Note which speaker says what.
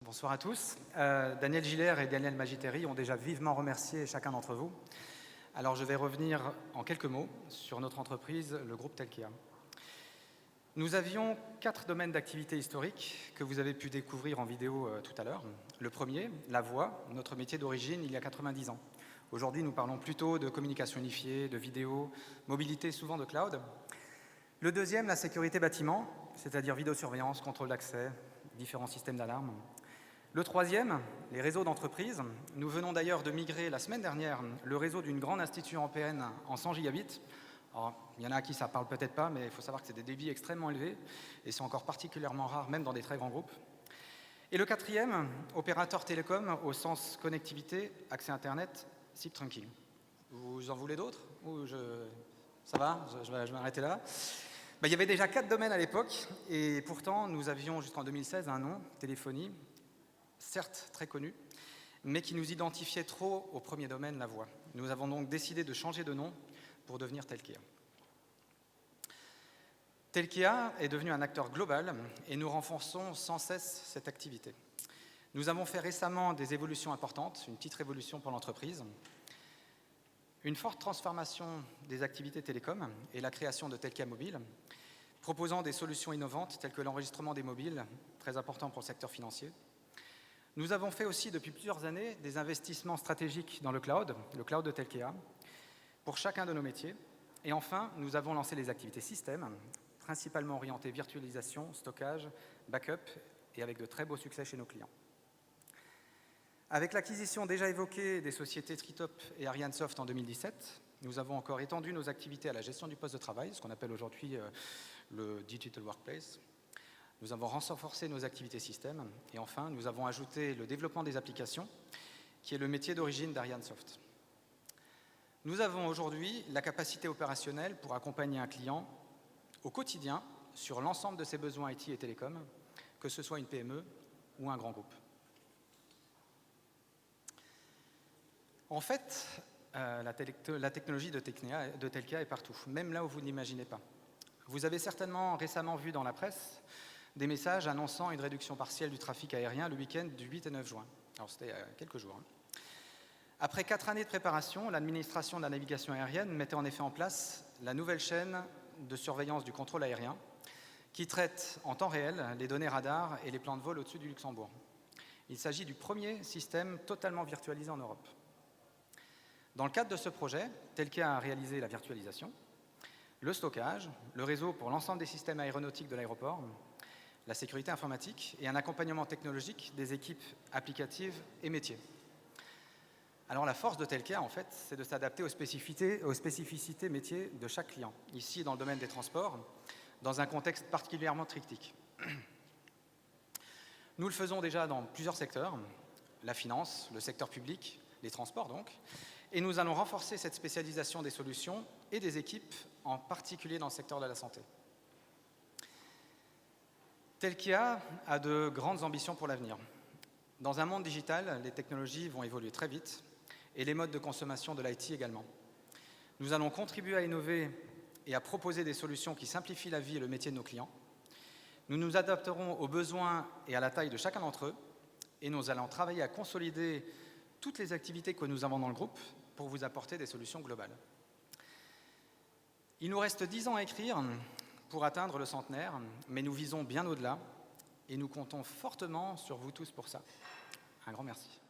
Speaker 1: Bonsoir à tous. Daniel Giller et Daniel Magiteri ont déjà vivement remercié chacun d'entre vous. Alors je vais revenir en quelques mots sur notre entreprise, le groupe Telkia. Nous avions 4 domaines d'activité historiques que vous avez pu découvrir en vidéo tout à l'heure. Le premier, la voix, notre métier d'origine il y a 90 ans. Aujourd'hui, nous parlons plutôt de communication unifiée, de vidéo, mobilité, souvent de cloud. Le deuxième, la sécurité bâtiment, c'est-à-dire vidéosurveillance, contrôle d'accès, différents systèmes d'alarme. Le troisième, les réseaux d'entreprise. Nous venons d'ailleurs de migrer la semaine dernière le réseau d'une grande institution européenne en 100 gigabits. Alors, il y en a à qui ça ne parle peut-être pas, mais il faut savoir que c'est des débits extrêmement élevés et c'est encore particulièrement rare, même dans des très grands groupes. Et le quatrième, opérateur télécom au sens connectivité, accès Internet, SIP trunking. Vous en voulez d'autres Ça va, je vais m'arrêter là. Il y avait déjà 4 domaines à l'époque et pourtant nous avions jusqu'en 2016 un nom, téléphonie, certes très connu, mais qui nous identifiait trop au premier domaine, la voix. Nous avons donc décidé de changer de nom pour devenir Telkia. Telkia est devenu un acteur global et nous renforçons sans cesse cette activité. Nous avons fait récemment des évolutions importantes, une petite révolution pour l'entreprise, une forte transformation des activités télécom et la création de Telkia Mobile, proposant des solutions innovantes telles que l'enregistrement des mobiles, très important pour le secteur financier. Nous avons fait aussi depuis plusieurs années des investissements stratégiques dans le cloud de Telkia, pour chacun de nos métiers. Et enfin, nous avons lancé les activités système, principalement orientées virtualisation, stockage, backup, et avec de très beaux succès chez nos clients. Avec l'acquisition déjà évoquée des sociétés Tritop et Arianesoft en 2017, nous avons encore étendu nos activités à la gestion du poste de travail, ce qu'on appelle aujourd'hui le Digital Workplace. Nous avons renforcé nos activités système et enfin, nous avons ajouté le développement des applications, qui est le métier d'origine d'Arianesoft. Nous avons aujourd'hui la capacité opérationnelle pour accompagner un client au quotidien sur l'ensemble de ses besoins IT et télécom, que ce soit une PME ou un grand groupe. En fait, la technologie de Telkia est partout, même là où vous ne l'imaginez pas. Vous avez certainement récemment vu dans la presse des messages annonçant une réduction partielle du trafic aérien le week-end du 8 et 9 juin. Alors c'était il y a quelques jours. Après 4 années de préparation, l'administration de la navigation aérienne mettait en effet en place la nouvelle chaîne de surveillance du contrôle aérien qui traite en temps réel les données radars et les plans de vol au-dessus du Luxembourg. Il s'agit du premier système totalement virtualisé en Europe. Dans le cadre de ce projet, Telkia a réalisé la virtualisation, le stockage, le réseau pour l'ensemble des systèmes aéronautiques de l'aéroport, la sécurité informatique et un accompagnement technologique des équipes applicatives et métiers. Alors la force de Telkia, en fait, c'est de s'adapter aux spécificités métiers de chaque client. Ici, dans le domaine des transports, dans un contexte particulièrement critique. Nous le faisons déjà dans plusieurs secteurs, la finance, le secteur public, les transports donc, et nous allons renforcer cette spécialisation des solutions et des équipes, en particulier dans le secteur de la santé. Telkia a de grandes ambitions pour l'avenir. Dans un monde digital, les technologies vont évoluer très vite et les modes de consommation de l'IT également. Nous allons contribuer à innover et à proposer des solutions qui simplifient la vie et le métier de nos clients. Nous nous adapterons aux besoins et à la taille de chacun d'entre eux et nous allons travailler à consolider toutes les activités que nous avons dans le groupe pour vous apporter des solutions globales. Il nous reste 10 ans à écrire pour atteindre le centenaire, mais nous visons bien au-delà et nous comptons fortement sur vous tous pour ça. Un grand merci.